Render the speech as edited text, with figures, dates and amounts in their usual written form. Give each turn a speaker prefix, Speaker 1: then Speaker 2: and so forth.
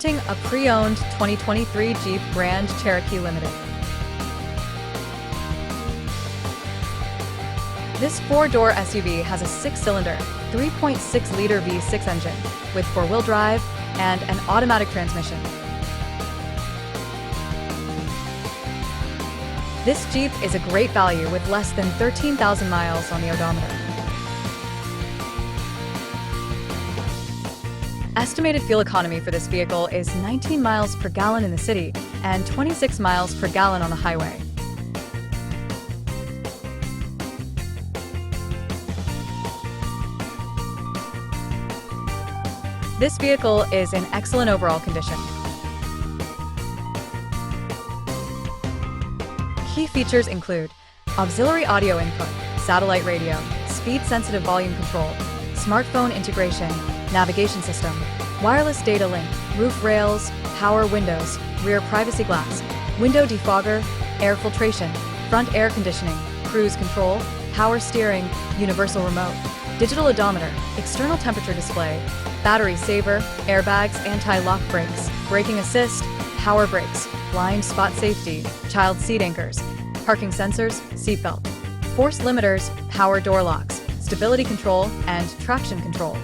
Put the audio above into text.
Speaker 1: A pre-owned 2023 Jeep Grand Cherokee Limited. This four-door SUV has a six-cylinder, 3.6-liter V6 engine with four-wheel drive and an automatic transmission. This Jeep is a great value with less than 13,000 miles on the odometer. Estimated fuel economy for this vehicle is 19 miles per gallon in the city and 26 miles per gallon on the highway. This vehicle is in excellent overall condition. Key features include auxiliary audio input, satellite radio, speed-sensitive volume control, smartphone integration, navigation system, wireless data link, roof rails, power windows, rear privacy glass, window defogger, air filtration, front air conditioning, cruise control, power steering, universal remote, digital odometer, external temperature display, battery saver, airbags, anti-lock brakes, braking assist, power brakes, blind spot safety, child seat anchors, parking sensors, seatbelt, force limiters, power door locks, stability control, and traction control.